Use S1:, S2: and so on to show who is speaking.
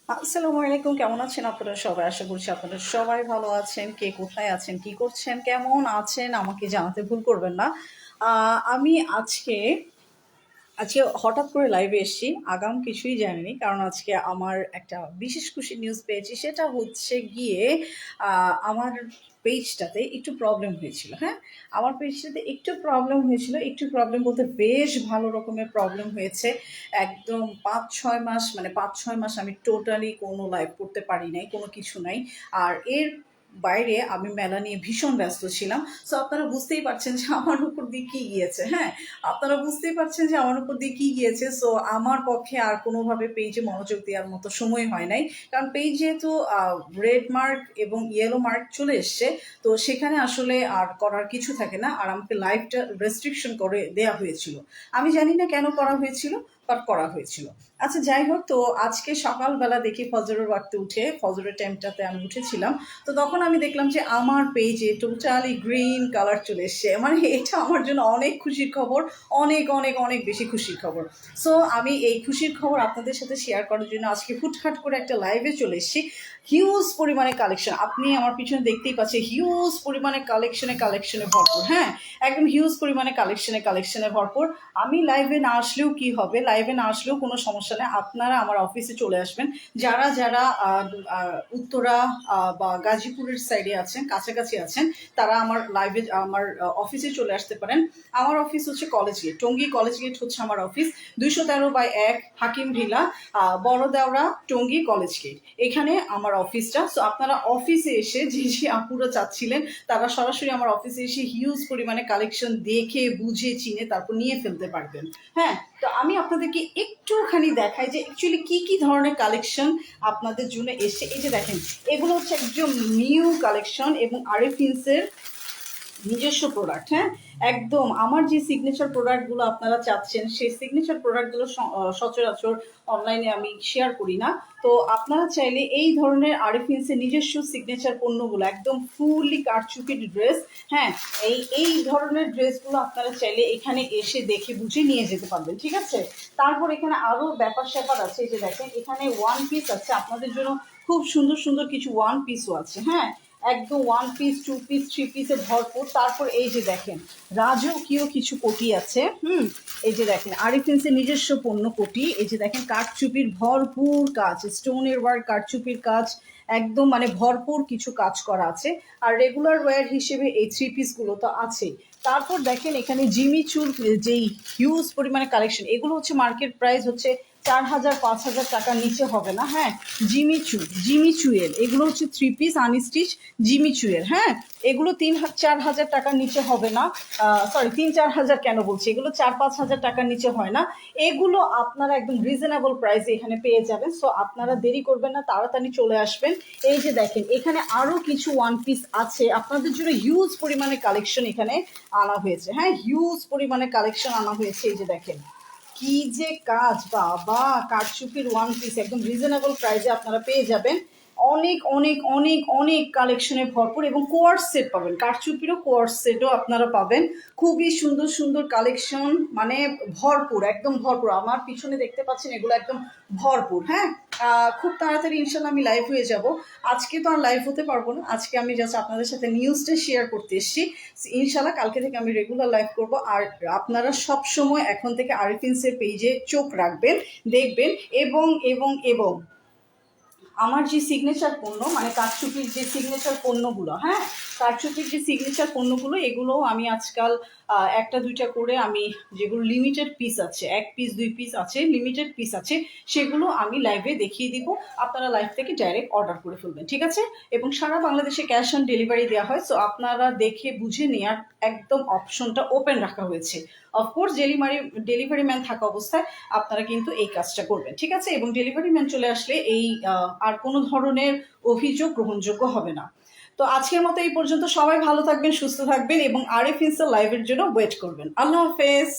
S1: আসসালামু আলাইকুম, কেমন আছেন আপনারা সবাই? আশা করছি আপনারা সবাই ভালো আছেন। কে কোথায় আছেন, কি করছেন, কেমন আছেন আমাকে জানাতে ভুল করবেন না। আমি আজকে হঠাৎ করে লাইভে এসেছি, আগাম কিছুই জানিনি, কারণ আজকে আমার একটা বিশেষ খুশির নিউজ পেয়েছি। সেটা হচ্ছে গিয়ে আমার পেজটাতে একটু প্রবলেম হয়েছিল। হ্যাঁ, আমার পেজটাতে একটু প্রবলেম বলতে বেশ ভালো রকমের প্রবলেম হয়েছে। একদম ৫-৬ মাস, মানে ৫-৬ মাস আমি টোটালি কোনো লাইভ করতে পারি নাই, কোনো কিছু নাই। আর এর বাইরে আমি মেলা নিয়ে ভীষণ ব্যস্ত ছিলাম। সো আপনারা বুঝতেই পারছেন যে আমার উপর দিয়ে কী গিয়েছে। হ্যাঁ, আপনারা বুঝতেই পারছেন যে আমার উপর দিয়ে কী গিয়েছে। সো আমার পক্ষে আর কোনোভাবে পেজে মনোযোগ দেওয়ার মতো সময় হয় নাই, কারণ পেজ যেহেতু রেড মার্ক এবং ইয়েলো মার্ক চলে এসছে, তো সেখানে আসলে আর করার কিছু থাকে না। আর আমাকে লাইভটা রেস্ট্রিকশন করে দেয়া হয়েছিল। আমি জানি না কেন করা হয়েছিল, বাট করা হয়েছিল। আচ্ছা, যাই হোক, তো আজকে সকালবেলা দেখি ফজরের ওয়াক্তে উঠে, ফজরের টাইমটাতে আমি উঠেছিলাম, তো তখন আমি দেখলাম যে আমার পেজে টোটালি গ্রিন কালার চলে এসছে। মানে এটা আমার জন্য অনেক খুশির খবর, অনেক অনেক অনেক বেশি খুশির খবর। সো আমি এই খুশির খবর আপনাদের সাথে শেয়ার করার জন্য আজকে হুটহাট করে একটা লাইভে চলে এসেছি। হিউজ পরিমাণে কালেকশন, আপনি আমার পিছনে দেখতেই পাচ্ছেন, হিউজ পরিমাণে কালেকশনে ভরপুর। হ্যাঁ, একদম হিউজ পরিমাণে কালেকশনে ভরপুর। আমি লাইভে না আসলেও কি হবে, লাইভে না আসলেও কোনো সমস্যা নেই, আপনারা আমার অফিসে চলে আসবেন। যারা যারা উত্তরা বা গাজীপুরের সাইডে আছেন, কাছাকাছি আছেন, তারা আমার লাইভে, আমার অফিসে চলে আসতে পারেন। আমার অফিস হচ্ছে college gate, Tongi college gate হচ্ছে আমার অফিস। 213/1 হাকিম ভিলা, বড় দেওরা, টঙ্গী কলেজ গেট, এখানে আমার অফিসটা। সো আপনারা অফিসে এসে, যে যে আপুরা চাচ্ছিলেন, তারা সরাসরি আমার অফিসে এসে হিউজ পরিমাণে কালেকশন দেখে বুঝে চিনে তারপর নিয়ে ফেলতে পারবেন। হ্যাঁ, তো আমি আপনাদেরকে একটুখানি দেখাই যে অ্যাকচুয়ালি কি কি ধরনের কালেকশন আপনাদের জন্য এসছে। এই যে দেখেন, এগুলো হচ্ছে একদম নিউ কালেকশন এবং আরিফিন্সের নিজস্ব প্রোডাক্ট। হ্যাঁ, একদম আমার যে সিগনেচার প্রোডাক্টগুলো আপনারা চাচ্ছেন, সেই সিগনেচার প্রোডাক্টগুলো সচরাচর অনলাইনে আমি শেয়ার করি না। তো আপনারা চাইলে এই ধরনের আরিফিন্সের নিজস্ব সিগনেচার পণ্যগুলো, একদম ফুললি কারচুপির ড্রেস, হ্যাঁ, এই ধরনের ড্রেসগুলো আপনারা চাইলে এখানে এসে দেখে বুঝে নিয়ে যেতে পারবেন। ঠিক আছে, তারপর এখানে আরও ব্যাপার স্যাপার আছে। এই যে দেখেন, এখানে ওয়ান পিস আছে আপনাদের জন্য, খুব সুন্দর সুন্দর কিছু ওয়ান পিসও আছে। হ্যাঁ, একদম one piece, two piece, three পিসে ভরপুর। তারপর এই যে দেখেন, রাজকীয় কিছু কোটি আছে। এই যে দেখেন, আরিফিন্সের নিজস্ব পণ্য কোটি। এই যে দেখেন, কাঠচুপির ভরপুর কাজ, স্টোনের ওয়ার্ক, কাঠচুপির কাজ, একদম মানে ভরপুর কিছু কাজ করা আছে। আর রেগুলার ওয়্যার হিসেবে এই থ্রি পিসগুলো তো আছেই। তারপর দেখেন, এখানে জিমি চুর যেই হিউজ পরিমাণে কালেকশন, এগুলো হচ্ছে মার্কেট প্রাইস হচ্ছে 4,000-5,000 টাকার নিচে হবে না। হ্যাঁ, জিমিচুয়ের এগুলো হচ্ছে থ্রি পিস আনস্টিচ জিমিচুয়ের। হ্যাঁ, এগুলো 3-4 হাজার টাকার নিচে হবে না। সরি, 3-4 হাজার কেন বলছি, এগুলো 4-5 হাজার টাকার নিচে হয় না। এগুলো আপনারা একদম রিজনেবল প্রাইসে এখানে পেয়ে যাবেন। সো আপনারা দেরি করবেন না, তাড়াতাড়ি চলে আসবেন। এই যে দেখেন, এখানে আরও কিছু ওয়ান পিস আছে আপনাদের জন্য, হিউজ পরিমাণে কালেকশন এখানে আনা হয়েছে। হ্যাঁ, হিউজ পরিমাণে কালেকশন আনা হয়েছে। এই যে দেখেন, কি যে কাজ, বাবা, কারচুপির ওয়ান পিস একদম রিজনেবল প্রাইসে আপনারা পেয়ে যাবেন। অনেক অনেক অনেক অনেক কালেকশনে ভরপুর, এবং কোয়ার্স সেট পাবেন, কারচুপিরও কোয়ার্স সেটও আপনারা পাবেন। খুবই সুন্দর সুন্দর কালেকশন, মানে ভরপুর, একদম ভরপুর। আমার পিছনে দেখতে পাচ্ছেন, এগুলো একদম ভরপুর। হ্যাঁ, খুব তাড়াতাড়ি ইনশাল্লাহ আমি লাইভ হয়ে যাব। আজকে তো আর লাইভ হতে পারবো না, আজকে আমি জাস্ট আপনাদের সাথে নিউজটা শেয়ার করতে এসেছি। ইনশাল্লাহ কালকে থেকে আমি রেগুলার লাইভ করব। আর আপনারা সব সময় এখন থেকে আরিফিন্সের পেজে চোখ রাখবেন, দেখবেন। এবং এবং এবং আমার যে সিগনেচার পণ্য, মানে কারচুপির যে সিগনেচার পণ্যগুলো, হ্যাঁ, কারচুপির যে সিগনেচার পণ্যগুলো, এগুলো আমি আজকাল একটা দুইটা করে, আমি যেগুলো লিমিটেড পিস আছে, 1 পিস 2 পিস আছে, লিমিটেড পিস আছে, সেগুলো আমি লাইভে দেখিয়ে দিব। আপনারা লাইভ থেকে ডাইরেক্ট অর্ডার করে ফেলবেন। ঠিক আছে, এবং সারা বাংলাদেশে ক্যাশ অন ডেলিভারি দেওয়া হয়। সো আপনারা দেখে বুঝে নেওয়ার একদম অপশনটা ওপেন রাখা হয়েছে। অফকোর্স ডেলিভারি ম্যান থাকা অবস্থায় আপনারা কিন্তু এই কাজটা করবেন। ঠিক আছে, এবং ডেলিভারি ম্যান চলে আসলে এই আর কোনো ধরনের অভিযোগ গ্রহণযোগ্য হবে না। তো আজকের মতো এই পর্যন্ত। সবাই ভালো থাকবেন, সুস্থ থাকবেন, এবং আরিফিন্সের লাইভের জন্য ওয়েট করবেন। আল্লাহ হাফেজ।